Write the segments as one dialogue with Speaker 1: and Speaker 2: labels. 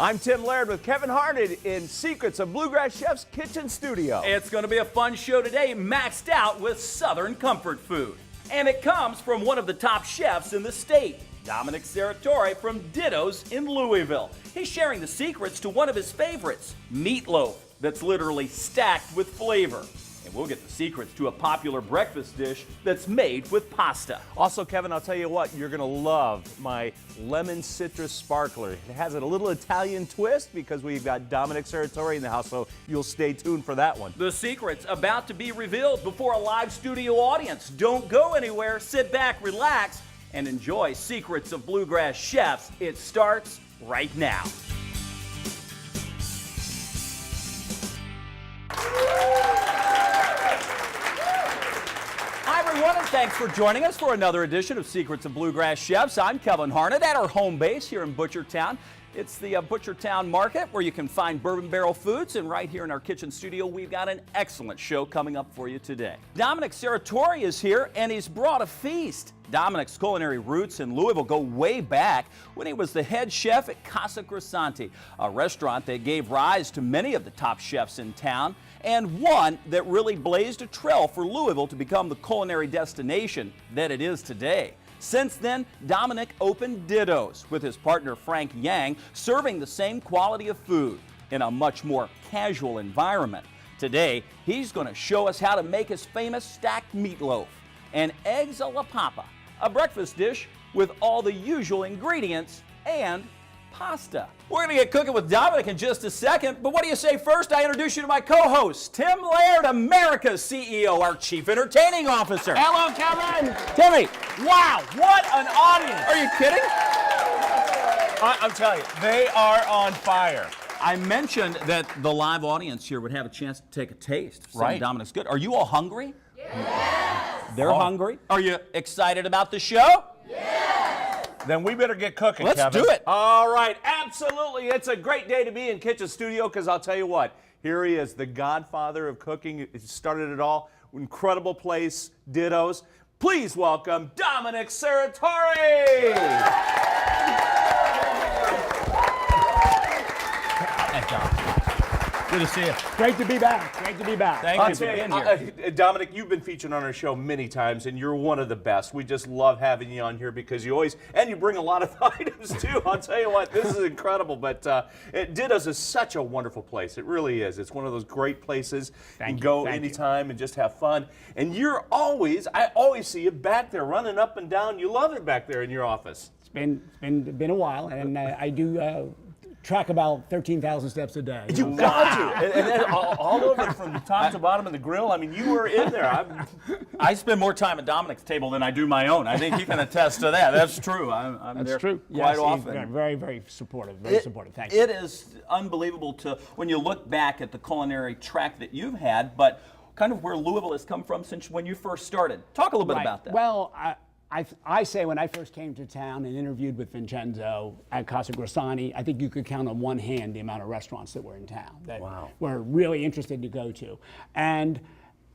Speaker 1: I'm Tim Laird with Kevin Harned in Secrets of Bluegrass Chef's Kitchen Studio.
Speaker 2: It's going to be a fun show today, maxed out with Southern comfort food. And it comes from one of the top chefs in the state, Dominic Serratore from DITTO'S in Louisville. He's sharing the secrets to one of his favorites, meatloaf, that's literally stacked with flavor. And we'll get the secrets to a popular breakfast dish that's made with pasta.
Speaker 1: Also, Kevin, I'll tell you what, you're going to love my lemon citrus sparkler. It has a little Italian twist because we've got Dominic Serratore in the house, so you'll stay tuned for that one.
Speaker 2: The secret's about to be revealed before a live studio audience. Don't go anywhere, sit back, relax, and enjoy Secrets of Bluegrass Chefs. It starts right now. Hi everyone, and thanks for joining us for another edition of Secrets of Bluegrass Chefs. I'm Kevin Harned at our home base here in Butchertown. It's the Butchertown Market where you can find bourbon barrel foods, and right here in our kitchen studio we've got an excellent show coming up for you today. Dominic Serratore is here and he's brought a feast. Dominic's culinary roots in Louisville go way back when he was the head chef at Casa Grisanti, a restaurant that gave rise to many of the top chefs in town, and one that really blazed a trail for Louisville to become the culinary destination that it is today. Since then, Dominic opened DITTO'S with his partner Frank Yang, serving the same quality of food in a much more casual environment. Today, he's going to show us how to make his famous stacked meatloaf and eggs a la papa, a breakfast dish with all the usual ingredients and pasta. We're going to get cooking with Dominic in just a second, but what do you say first I introduce you to my co-host, Tim Laird, America's CEO, our Chief Entertaining Officer.
Speaker 3: Hello, Kevin.
Speaker 2: Timmy, wow, what an audience. Are you kidding?
Speaker 1: I'm telling you, they are on fire.
Speaker 2: I mentioned that the live audience here would have a chance to take a taste.
Speaker 1: Right.
Speaker 2: Dominic's good. Are you all hungry?
Speaker 3: Yes.
Speaker 2: They're hungry. Are you excited about the show?
Speaker 1: Then we better get cooking,
Speaker 2: Let's
Speaker 1: Kevin.
Speaker 2: do it.
Speaker 1: All right, absolutely. It's a great day to be in Kitchen Studio because I'll tell you what, here he is, the godfather of cooking. He started it all. Incredible place, DITTO'S. Please welcome Dominic Serratore.
Speaker 3: Thanks, John. Good to see you. Great to be back. Great to be back.
Speaker 2: Thank you for being here.
Speaker 1: Dominic, you've been featured on our show many times, and you're one of the best. We just love having you on here because you always, and you bring a lot of items too. I'll tell you what, this is incredible. But DITTO'S is such a wonderful place. It really is. It's one of those great places. You can go anytime and just have fun. And I always see you back there running up and down. You love it back there in your office.
Speaker 3: It's been a while, and I do track about 13,000 steps a day.
Speaker 1: You got to. And then all over from the top to bottom of the grill. I mean, you were in there.
Speaker 2: I spend more time at Dominic's table than I do my own. I think he can attest to that. That's true. I'm there quite often.
Speaker 3: Yes, very, very supportive. Very supportive. Thank you.
Speaker 2: It is unbelievable when you look back at the culinary track that you've had, but kind of where Louisville has come from since when you first started. Talk a little bit about that.
Speaker 3: Well, I say when I first came to town and interviewed with Vincenzo at Casa Grisanti, I think you could count on one hand the amount of restaurants that were in town that were really interested to go to. And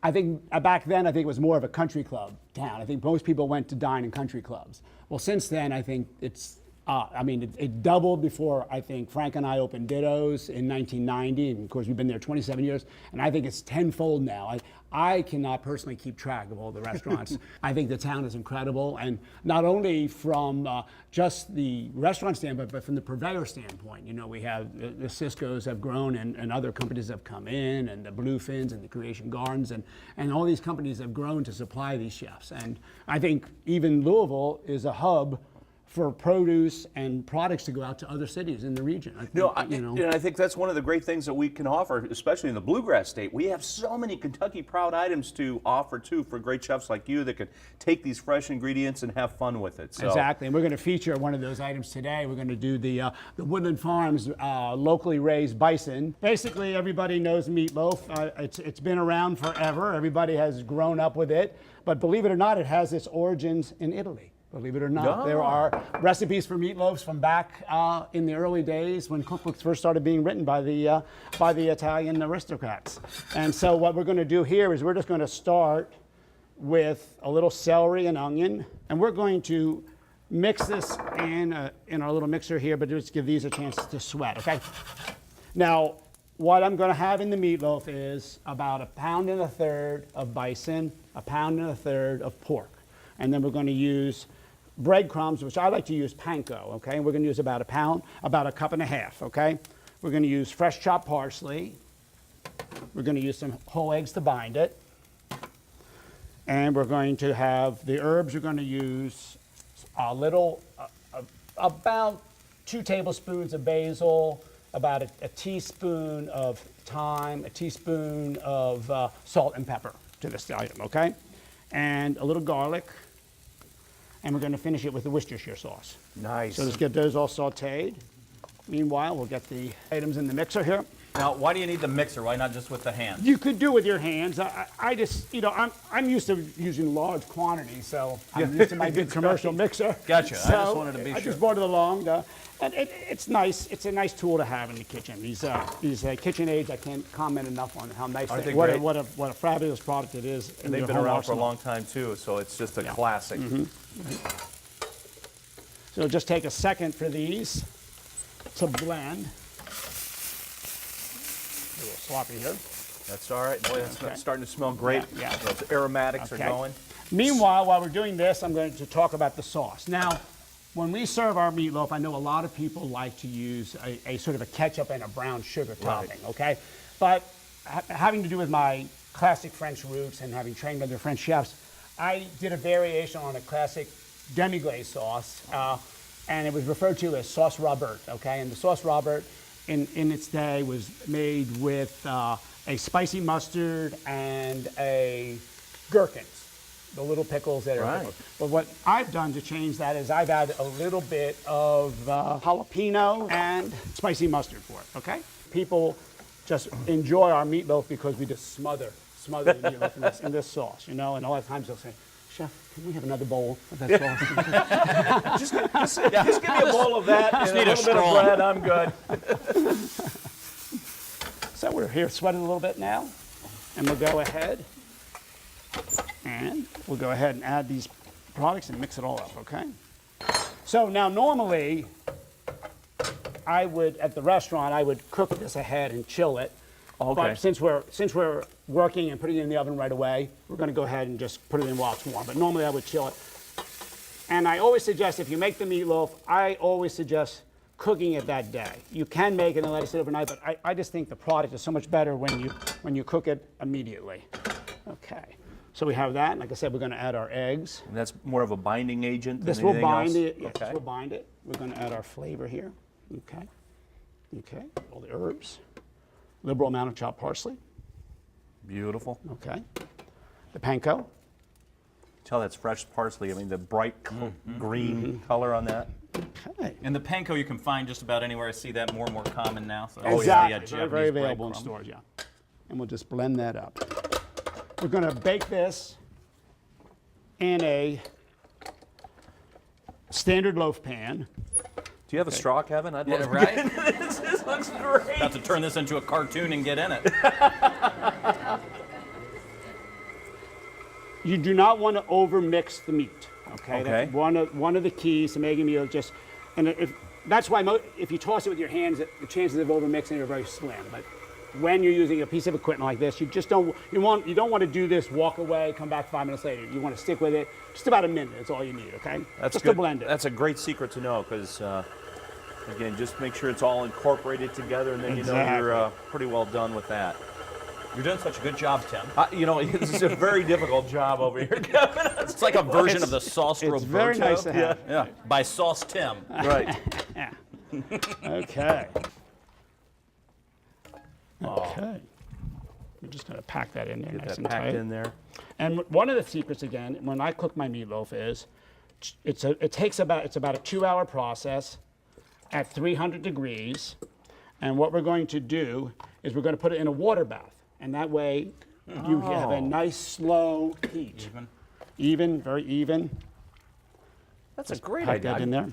Speaker 3: I think back then, I think it was more of a country club town. I think most people went to dine in country clubs. Well, since then, I think it's, it doubled before, I think, Frank and I opened DITTO'S in 1990, and of course we've been there 27 years, and I think it's tenfold now. I cannot personally keep track of all the restaurants. I think the town is incredible, and not only from just the restaurant standpoint, but from the purveyor standpoint. You know, we have the Cisco's have grown, and other companies have come in, and the Bluefins and the Creation Gardens, and all these companies have grown to supply these chefs. And I think even Louisville is a hub for produce and products to go out to other cities in the region. I think,
Speaker 1: I think that's one of the great things that we can offer, especially in the Bluegrass state. We have so many Kentucky Proud items to offer, too, for great chefs like you that can take these fresh ingredients and have fun with it. So.
Speaker 3: Exactly, and we're going to feature one of those items today. We're going to do the Woodland Farms locally raised bison. Basically, everybody knows meatloaf. It's been around forever. Everybody has grown up with it. But believe it or not, it has its origins in Italy. Believe it or not, there are recipes for meatloaves from back in the early days when cookbooks first started being written by the Italian aristocrats. And so what we're going to do here is we're just going to start with a little celery and onion, and we're going to mix this in our little mixer here, but just give these a chance to sweat, okay? Now, what I'm gonna have in the meatloaf is about 1.33 pounds of bison, 1.33 pounds of pork. And then we're gonna use breadcrumbs, which I like to use panko, okay? And we're gonna use about a pound, about 1.5 cups, okay? We're gonna use fresh chopped parsley. We're gonna use some whole eggs to bind it. And we're going to have the herbs. We're gonna use about 2 tablespoons of basil, about a teaspoon of thyme, a teaspoon of salt and pepper to this item, okay? And a little garlic. And we're going to finish it with the Worcestershire sauce.
Speaker 1: Nice.
Speaker 3: So let's get those all sauteed. Meanwhile, we'll get the items in the mixer here.
Speaker 2: Now, why do you need the mixer? Why not just with the hand?
Speaker 3: You could do with your hands. I just, you know, I'm used to using large quantities, so I'm used to my big commercial mixer.
Speaker 2: Gotcha.
Speaker 3: So
Speaker 2: I just wanted to be sure.
Speaker 3: I just brought it along. And it's nice. It's a nice tool to have in the kitchen. These KitchenAids, I can't comment enough on how nice
Speaker 1: Aren't
Speaker 3: they
Speaker 1: they
Speaker 3: are.
Speaker 1: great?
Speaker 3: What a fabulous product it is.
Speaker 1: And they've been around for a long time too, so it's just a classic.
Speaker 3: So it'll just take a second for these to blend. A little sloppy here.
Speaker 1: That's all right. Boy, that's
Speaker 3: Okay.
Speaker 1: starting to smell great.
Speaker 3: Yeah.
Speaker 1: Those aromatics are going.
Speaker 3: Meanwhile, while we're doing this, I'm going to talk about the sauce. Now, when we serve our meatloaf, I know a lot of people like to use a sort of a ketchup and a brown sugar topping, okay? But having to do with my classic French roots and having trained under French chefs, I did a variation on a classic demi-glace sauce, and it was referred to as sauce Robert, okay? And the sauce Robert, in its day, was made with a spicy mustard and a gherkins, the little pickles that are.
Speaker 1: Right.
Speaker 3: But what I've done to change that is I've added a little bit of jalapeno and spicy mustard for it, okay? People just enjoy our meatloaf because we just smother the meatloaf in this sauce, you know? And a lot of times they'll say, Chef, can we have another bowl of that sauce?
Speaker 1: Just give me a bowl of that and a
Speaker 2: need a
Speaker 1: little bit of
Speaker 2: straw.
Speaker 1: bread. I'm good.
Speaker 3: So we're here sweating a little bit now, and we'll go ahead and add these products and mix it all up, okay? So now normally, at the restaurant, I would cook this ahead and chill it.
Speaker 1: Okay.
Speaker 3: But since we're working and putting it in the oven right away, we're going to go ahead and just put it in while it's warm. But normally I would chill it. And I always suggest, if you make the meatloaf, I always suggest cooking it that day. You can make it and let it sit overnight, but I just think the product is so much better when you cook it immediately. Okay. So we have that. And like I said, we're going to add our eggs.
Speaker 1: And that's more of a binding agent than
Speaker 3: This will
Speaker 1: anything
Speaker 3: bind
Speaker 1: else?
Speaker 3: it. Yes,
Speaker 1: Okay.
Speaker 3: this will bind it. We're going to add our flavor here. Okay. Okay. All the herbs. Liberal amount of chopped parsley.
Speaker 1: Beautiful.
Speaker 3: Okay. The panko.
Speaker 1: Tell that's fresh parsley. I mean, the bright green color on that.
Speaker 3: Okay.
Speaker 2: And the panko you can find just about anywhere. I see that more and more common now. So
Speaker 3: Exactly.
Speaker 2: Japanese
Speaker 3: Very available in
Speaker 2: breadcrumb.
Speaker 3: stores, yeah. And we'll just blend that up. We're going to bake this in a standard loaf pan.
Speaker 1: Do you have a straw, Kevin? I'd love
Speaker 2: Yeah,
Speaker 1: to
Speaker 2: right?
Speaker 1: get into this. This looks great.
Speaker 2: About to turn this into a cartoon and get in it.
Speaker 3: You do not want to over-mix the meat, okay?
Speaker 1: Okay.
Speaker 3: That's one of the keys to making meal. That's why if you toss it with your hands, the chances of over-mixing are very slim. But when you're using a piece of equipment like this, you don't want to do this, walk away, come back 5 minutes later. You want to stick with it. Just about a minute. That's all you need, okay?
Speaker 1: That's
Speaker 3: just
Speaker 1: good.
Speaker 3: to blend it.
Speaker 1: That's a great secret to know because, again, just make sure it's all incorporated together, and then you know you're pretty well done with that.
Speaker 2: You're doing such a good job, Tim.
Speaker 1: You know, this is a very difficult job over here, Kevin.
Speaker 2: It's like a version of the Sauce
Speaker 3: It's
Speaker 2: Roberto.
Speaker 3: very nice to have.
Speaker 2: Yeah, by Sauce Tim.
Speaker 1: Right.
Speaker 3: Okay. Okay. We're just going to pack that in there
Speaker 1: Get
Speaker 3: nice
Speaker 1: that
Speaker 3: and
Speaker 1: packed
Speaker 3: tight.
Speaker 1: in there.
Speaker 3: And one of the secrets, again, when I cook my meatloaf is, it's about a 2-hour process at 300 degrees. And what we're going to do is we're going to put it in a water bath. And that way you have a nice slow heat. Even, very even.
Speaker 1: That's a great
Speaker 3: pack
Speaker 1: idea.
Speaker 3: that in there.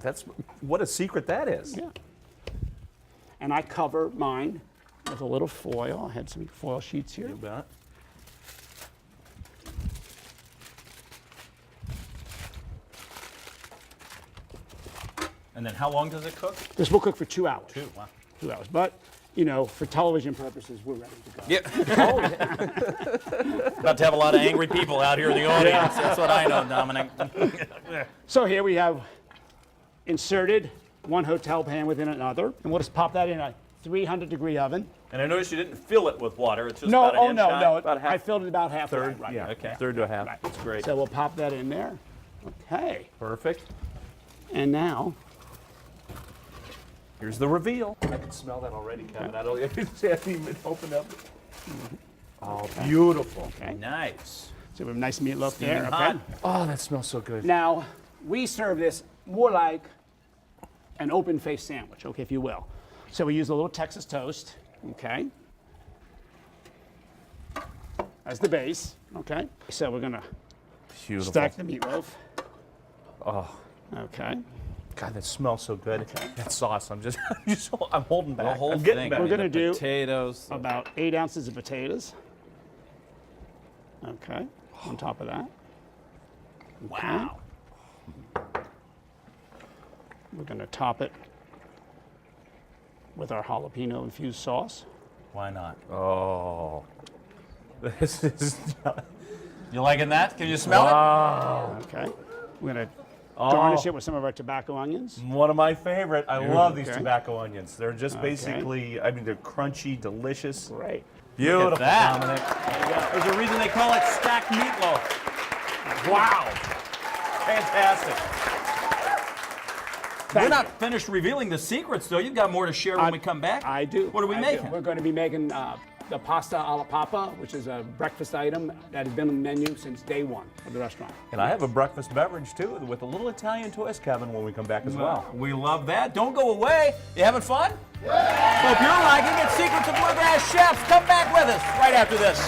Speaker 1: That's what a secret that is.
Speaker 3: Yeah. And I cover mine with a little foil. I had some foil sheets here.
Speaker 1: You bet.
Speaker 2: And then how long does it cook?
Speaker 3: This will cook for 2 hours.
Speaker 2: 2, wow.
Speaker 3: 2 hours. But, you know, for television purposes, we're ready to go.
Speaker 2: Yeah. About to have a lot of angry people out here in the audience. That's what I know, Dominic.
Speaker 3: So here we have inserted one hotel pan within another, and we'll just pop that in a 300-degree oven.
Speaker 2: And I noticed you didn't fill it with water. It's just
Speaker 3: No,
Speaker 2: about an inch high.
Speaker 3: no.
Speaker 1: About a half-
Speaker 3: I filled it about half.
Speaker 1: Third,
Speaker 3: right.
Speaker 1: yeah,
Speaker 2: Okay.
Speaker 1: third to a half.
Speaker 3: Right.
Speaker 1: That's great.
Speaker 3: So we'll pop that in there. Okay.
Speaker 1: Perfect.
Speaker 3: And now,
Speaker 1: Here's the reveal. I can smell that already, Kevin. I don't even open up. Oh, beautiful.
Speaker 3: okay.
Speaker 2: Nice.
Speaker 3: So we have a nice meatloaf
Speaker 2: Steaming
Speaker 3: there.
Speaker 2: hot.
Speaker 3: Okay.
Speaker 1: Oh, that smells so good.
Speaker 3: Now, we serve this more like an open-faced sandwich, okay, if you will. So we use a little Texas toast, okay, as the base, okay. So we're gonna
Speaker 1: Beautiful.
Speaker 3: stack the meatloaf.
Speaker 1: Oh,
Speaker 3: Okay.
Speaker 1: God, that smells so good. That sauce, I'm holding back.
Speaker 2: The whole
Speaker 1: I'm getting
Speaker 2: thing.
Speaker 1: back.
Speaker 3: We're gonna do
Speaker 2: potatoes.
Speaker 3: about 8 ounces of potatoes. Okay, on top of that.
Speaker 2: Wow.
Speaker 3: We're gonna top it with our jalapeno infused sauce.
Speaker 2: Why not?
Speaker 1: Oh, this is.
Speaker 2: You liking that? Can you smell
Speaker 1: Wow.
Speaker 3: Okay. We're gonna garnish it with some of our tobacco onions.
Speaker 1: One of my favorite. I love these
Speaker 3: Okay.
Speaker 1: tobacco onions. They're just basically, I mean, they're crunchy, delicious.
Speaker 3: Great.
Speaker 1: Beautiful,
Speaker 2: Look at that.
Speaker 1: Dominic.
Speaker 2: There's a reason they call it stacked meatloaf.
Speaker 1: Wow. Fantastic.
Speaker 2: We're not finished revealing the secrets, though. You've got more to share when we come back.
Speaker 3: I do.
Speaker 2: What are we
Speaker 3: I do.
Speaker 2: making?
Speaker 3: We're going to be making the pasta alla papa, which is a breakfast item that has been on the menu since day one of the restaurant.
Speaker 1: And I have a breakfast beverage too, with a little Italian twist, Kevin, when we come back as well.
Speaker 2: We love that. Don't go away. You having fun? Hope you're liking it. Secrets of Bluegrass Chefs. Come back with us right after this.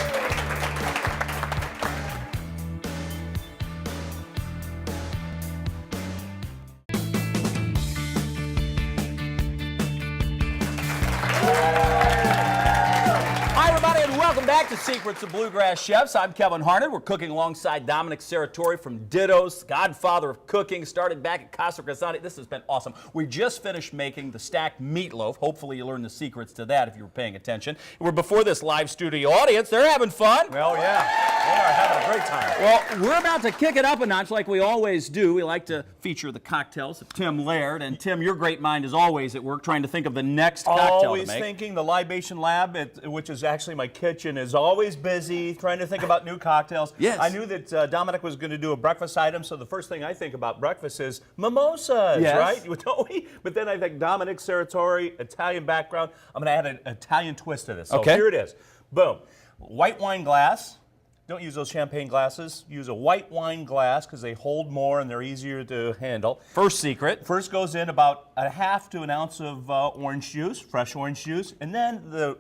Speaker 2: Hi, everybody, and welcome back to Secrets of Bluegrass Chefs. I'm Kevin Harned. We're cooking alongside Dominic Serratore from DITTO'S, godfather of cooking, started back at Casa Grisani. This has been awesome. We just finished making the stacked meatloaf. Hopefully you learned the secrets to that if you were paying attention. We're before this live studio audience. They're having fun.
Speaker 1: Well, yeah, they are having a great time.
Speaker 2: Well, we're about to kick it up a notch like we always do. We like to feature the cocktails of Tim Laird. And Tim, your great mind is always at work trying to think of the next cocktail
Speaker 1: Always
Speaker 2: to make.
Speaker 1: thinking. The Libation Lab, which is actually my kitchen, is always busy trying to think about new cocktails.
Speaker 2: Yes.
Speaker 1: I knew that Dominic was going to do a breakfast item, so the first thing I think about breakfast is mimosas,
Speaker 2: Yes.
Speaker 1: right? Don't we? But then I think Dominic Serratore, Italian background. I'm going to add an Italian twist to this. So
Speaker 2: Okay.
Speaker 1: here it is. Boom. White wine glass. Don't use those champagne glasses. Use a white wine glass because they hold more and they're easier to handle.
Speaker 2: First secret.
Speaker 1: First goes in about a half to an ounce of orange juice, fresh orange juice, and then the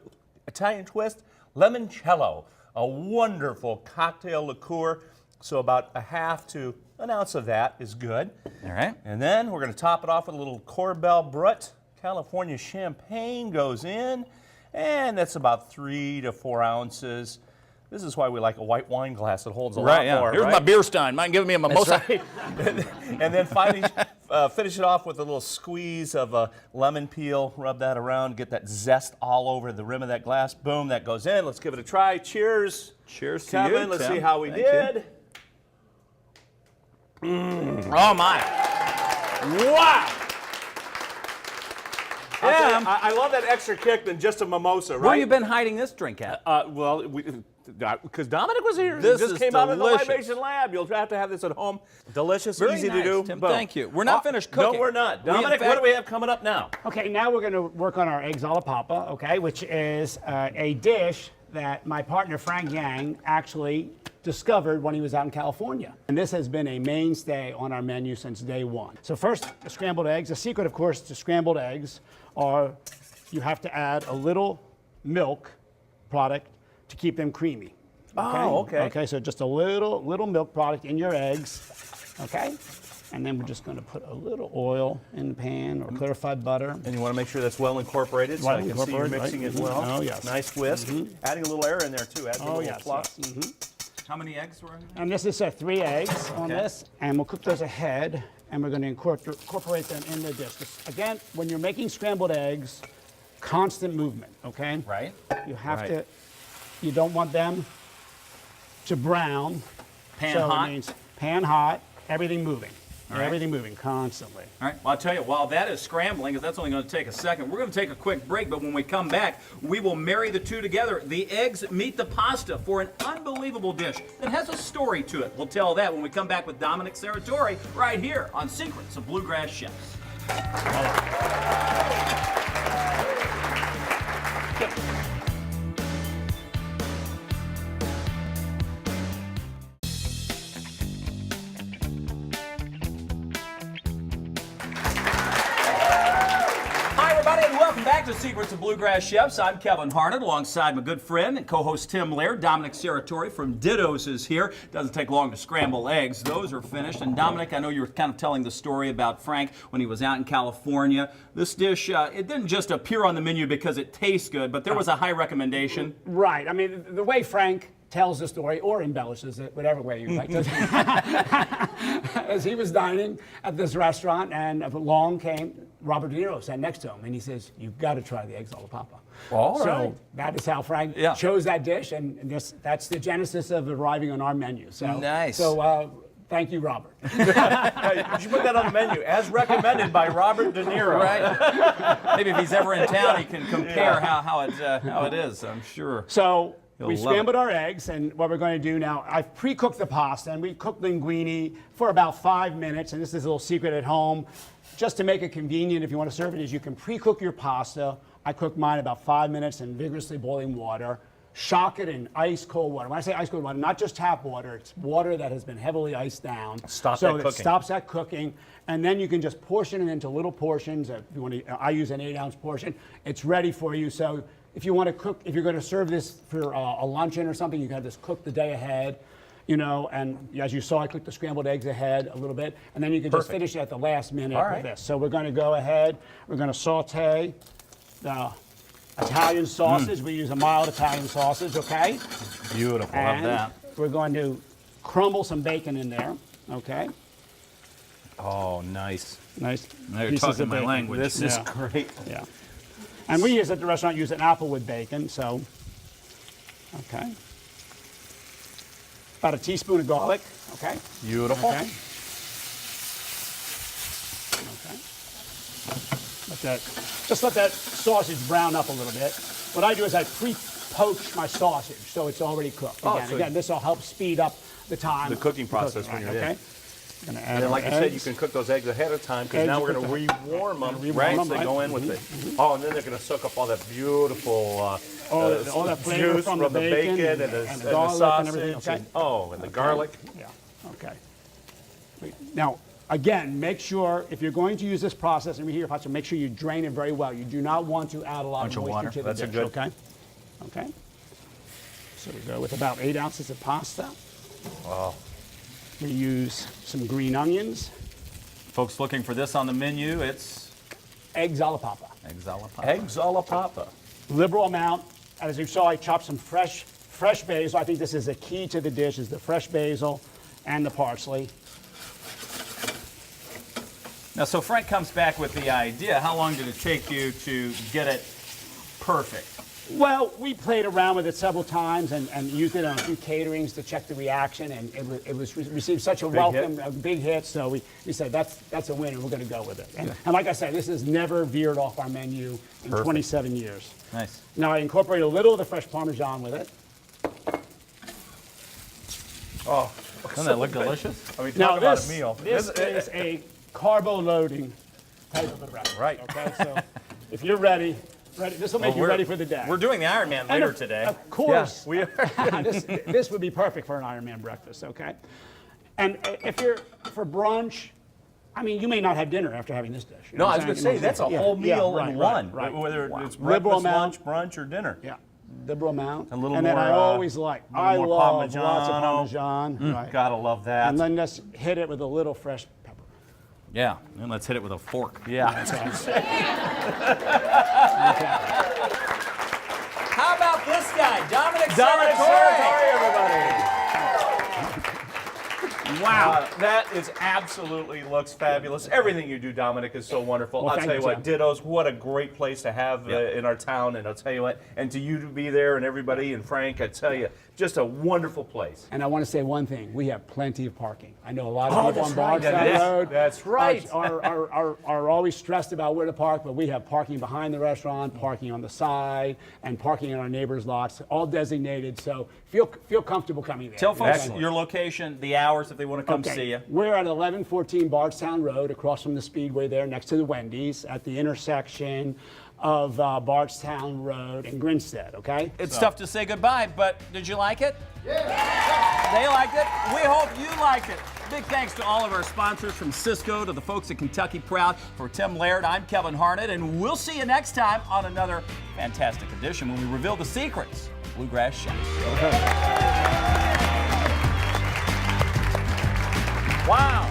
Speaker 1: Italian twist, limoncello, a wonderful cocktail liqueur. So about a half to an ounce of that is good.
Speaker 2: All right.
Speaker 1: And then we're going to top it off with a little Corbel Brut. California champagne goes in, and that's about 3 to 4 ounces. This is why we like a white wine glass. It holds a lot more.
Speaker 2: Here's
Speaker 1: right?
Speaker 2: my beer stein. Mind giving me a mimosa?
Speaker 1: Right. And then finally, finish it off with a little squeeze of lemon peel. Rub that around, get that zest all over the rim of that glass. Boom, that goes in. Let's give it a try. Cheers.
Speaker 2: Cheers to
Speaker 1: Kevin,
Speaker 2: you,
Speaker 1: let's
Speaker 2: Tim.
Speaker 1: see how we
Speaker 2: Thank
Speaker 1: did.
Speaker 2: Oh, my.
Speaker 1: Wow.
Speaker 2: Yeah.
Speaker 1: I love that extra kick than just a mimosa, right?
Speaker 2: Where you been hiding this drink at?
Speaker 1: Well, because Dominic was here.
Speaker 2: This
Speaker 1: it just
Speaker 2: is
Speaker 1: came out of the
Speaker 2: delicious.
Speaker 1: Libation Lab. You'll have to have this at home. Delicious,
Speaker 2: Very
Speaker 1: easy
Speaker 2: nice,
Speaker 1: to do.
Speaker 2: Tim.
Speaker 1: Boom.
Speaker 2: Thank you. We're not finished cooking.
Speaker 1: No, we're not.
Speaker 2: We, in
Speaker 1: Dominic, what
Speaker 2: fact-
Speaker 1: do we have coming up now?
Speaker 3: Okay, now we're going to work on our eggs alla papa, okay, which is a dish that my partner Frank Yang actually discovered when he was out in California. And this has been a mainstay on our menu since day one. So first, the scrambled eggs. The secret, of course, to scrambled eggs are you have to add a little milk product to keep them creamy.
Speaker 1: Oh, okay.
Speaker 3: Okay, so just a little milk product in your eggs, okay? And then we're just going to put a little oil in the pan or clarified butter.
Speaker 1: And you want to make sure that's well incorporated, so I can see you
Speaker 3: incorporated,
Speaker 1: mixing
Speaker 3: right?
Speaker 1: it well.
Speaker 3: Oh, yes.
Speaker 1: Nice whisk. Adding a little air in there, too. Adding a
Speaker 3: Oh,
Speaker 1: little
Speaker 3: yes.
Speaker 1: fluff.
Speaker 3: Yes.
Speaker 2: How many eggs were in there?
Speaker 3: And this is 3 eggs on
Speaker 2: Okay.
Speaker 3: this, and we'll cook those ahead. and we're going to incorporate them in the dish. Again, when you're making scrambled eggs, constant movement, okay?
Speaker 2: Right.
Speaker 3: You have to, you don't want them to brown.
Speaker 2: Pan
Speaker 3: so
Speaker 2: hot?
Speaker 3: It means pan hot, everything moving.
Speaker 2: All right.
Speaker 3: Everything moving constantly.
Speaker 2: All right, well, I'll tell you, while that is scrambling, because that's only going to take a second, we're going to take a quick break, but when we come back, we will marry the two together. The eggs meet the pasta for an unbelievable dish that has a story to it. We'll tell that when we come back with Dominic Serratore right here on Secrets of Bluegrass Chefs. Back to Secrets of Bluegrass Chefs. I'm Kevin Harned, alongside my good friend and co-host Tim Laird. Dominic Serratore from DITTO'S is here. Doesn't take long to scramble eggs. Those are finished. And Dominic, I know you were kind of telling the story about Frank when he was out in California. This dish, it didn't just appear on the menu because it tastes good, but there was a high recommendation.
Speaker 3: Right. I mean, the way Frank tells the story or embellishes it, whatever way you like. As he was dining at this restaurant, and along came Robert De Niro, sat next to him, and he says, "You've got to try the eggs alla papa."
Speaker 2: All right.
Speaker 3: So that is how Frank chose that dish, and that's the genesis of arriving on our menu. So
Speaker 2: nice.
Speaker 3: So thank you, Robert.
Speaker 1: You should put that on the menu, as recommended by Robert De Niro.
Speaker 2: Right. Maybe if he's ever in town, he can compare how it is, I'm sure.
Speaker 3: So we
Speaker 2: love
Speaker 3: scrambled our eggs, and what we're going to do now, I've pre-cooked the pasta, and we cooked linguine for about 5 minutes, and this is a little secret at home. Just to make it convenient, if you want to serve it, is you can pre-cook your pasta. I cooked mine about 5 minutes in vigorously boiling water. Shock it in ice cold water. When I say ice cold water, not just tap water, it's water that has been heavily iced down.
Speaker 1: Stop
Speaker 3: so
Speaker 1: that
Speaker 3: it
Speaker 1: cooking.
Speaker 3: stops that cooking. And then you can just portion it into little portions. If you want to, I use an 8-ounce portion. It's ready for you. So if you want to cook, if you're going to serve this for a luncheon or something, you can have this cooked the day ahead. You know, and as you saw, I cooked the scrambled eggs ahead a little bit, and then you can just finish it at the last minute with this. So we're going to go ahead, we're going to saute the Italian sausage. We use a mild Italian sausage, okay?
Speaker 2: Beautiful,
Speaker 3: And
Speaker 2: love that.
Speaker 3: we're going to crumble some bacon in there, okay?
Speaker 2: Oh, nice.
Speaker 3: Nice.
Speaker 2: Now you're
Speaker 3: pieces
Speaker 2: talking
Speaker 3: of
Speaker 2: my
Speaker 3: bacon.
Speaker 2: language.
Speaker 1: This is great.
Speaker 3: Yeah. And we use at the restaurant, use an applewood bacon, so, okay. About a teaspoon of garlic, okay?
Speaker 2: Beautiful.
Speaker 3: Okay. Okay. Just let that sausage brown up a little bit. What I do is I pre-poach my sausage, so it's already cooked. Again, this will help speed up the time.
Speaker 1: The cooking process when you're in.
Speaker 3: okay? Gonna add
Speaker 1: And like
Speaker 3: our
Speaker 1: you said,
Speaker 3: eggs.
Speaker 1: you can cook those eggs ahead of time, because now we're going to re-warm them,
Speaker 3: Right.
Speaker 1: once they go in with it. Oh, and then they're going to soak up all that beautiful
Speaker 3: all that flavor
Speaker 1: juice
Speaker 3: from the bacon
Speaker 1: and the
Speaker 3: garlic
Speaker 1: sausage.
Speaker 3: and everything, okay?
Speaker 1: And the garlic.
Speaker 3: Yeah, okay. Now, again, make sure, if you're going to use this process and reheat your pasta, make sure you drain it very well. You do not want to add a lot of moisture
Speaker 2: water.
Speaker 3: to the
Speaker 1: That's a
Speaker 3: dish,
Speaker 1: good-
Speaker 3: okay? Okay. So we go with about 8 ounces of pasta.
Speaker 1: Wow.
Speaker 3: We use some green onions,
Speaker 2: Folks looking for this on the menu, it's
Speaker 3: eggs alla papa.
Speaker 2: eggs alla papa.
Speaker 1: Eggs alla papa.
Speaker 3: Liberal amount. As you saw, I chopped some fresh basil. I think this is a key to the dish, is the fresh basil and the parsley.
Speaker 2: Now, so Frank comes back with the idea. How long did it take you to get it perfect?
Speaker 3: Well, we played around with it several times and used it on a few caterings to check the reaction, and it was received such a big hit. So we said that's a winner. We're going to go with it. And like I said, this has never veered off our menu in 27 years.
Speaker 2: Nice.
Speaker 3: Now I incorporate a little of the fresh Parmesan with it.
Speaker 1: Oh,
Speaker 2: Doesn't that look delicious?
Speaker 1: I mean,
Speaker 3: Now
Speaker 1: talk about a meal.
Speaker 3: this is a carbo-loading type of a recipe.
Speaker 1: Right.
Speaker 3: Okay, so if you're ready, this will make you ready for the day.
Speaker 2: We're doing the Ironman later today.
Speaker 3: Of course.
Speaker 1: We are.
Speaker 3: this would be perfect for an Ironman breakfast, okay? And if you're for brunch, I mean, you may not have dinner after having this dish. You know
Speaker 1: No, I
Speaker 3: what
Speaker 1: was
Speaker 3: I'm
Speaker 1: going to say,
Speaker 3: saying?
Speaker 1: that's a
Speaker 3: Yeah,
Speaker 1: whole meal
Speaker 3: right,
Speaker 1: in
Speaker 3: right,
Speaker 1: one,
Speaker 3: right.
Speaker 1: whether it's
Speaker 3: Liberal
Speaker 1: breakfast,
Speaker 3: amount.
Speaker 1: lunch, brunch, or dinner.
Speaker 3: Yeah, liberal amount.
Speaker 1: A little
Speaker 3: and then
Speaker 1: more,
Speaker 3: I always like, I
Speaker 1: more
Speaker 3: love lots of
Speaker 1: Parmigiano.
Speaker 3: Parmesan. Right.
Speaker 1: Gotta love that.
Speaker 3: And then just hit it with a little fresh pepper.
Speaker 2: Yeah, and let's hit it with a fork.
Speaker 1: Yeah.
Speaker 2: How about this guy, Dominic
Speaker 1: Dominic
Speaker 2: Serratore?
Speaker 1: Serratore, everybody.
Speaker 2: Wow, Wow.
Speaker 1: That is absolutely looks fabulous. Everything you do, Dominic, is so wonderful.
Speaker 3: Well,
Speaker 1: I'll
Speaker 3: thank
Speaker 1: tell you
Speaker 3: you,
Speaker 1: what,
Speaker 3: Tim.
Speaker 1: Ditto's, what a great place to have in our town. And I'll tell you what, and to you to be there and everybody and Frank, I tell you, just a wonderful place.
Speaker 3: And I want to say one thing: we have plenty of parking. I know a lot of people on
Speaker 1: right.
Speaker 3: Bardstown Road.
Speaker 1: That's right.
Speaker 3: Are always stressed about where to park, but we have parking behind the restaurant, parking on the side, and parking in our neighbors' lots, all designated. So feel comfortable coming there.
Speaker 2: Tell folks
Speaker 1: Excellent.
Speaker 2: your location, the hours if they want to come see you.
Speaker 3: We're at 1114 Bardstown Road, across from the Speedway there, next to the Wendy's, at the intersection of Bardstown Road and Grinstead, okay?
Speaker 2: It's tough to say goodbye, but did you like it? Yeah. They liked it. We hope you like it. Big thanks to all of our sponsors, from Cisco to the folks at Kentucky Proud. For Tim Laird, I'm Kevin Harned, and we'll see you next time on another fantastic edition when we reveal the secrets of Bluegrass Chefs.
Speaker 3: Okay.
Speaker 2: Wow.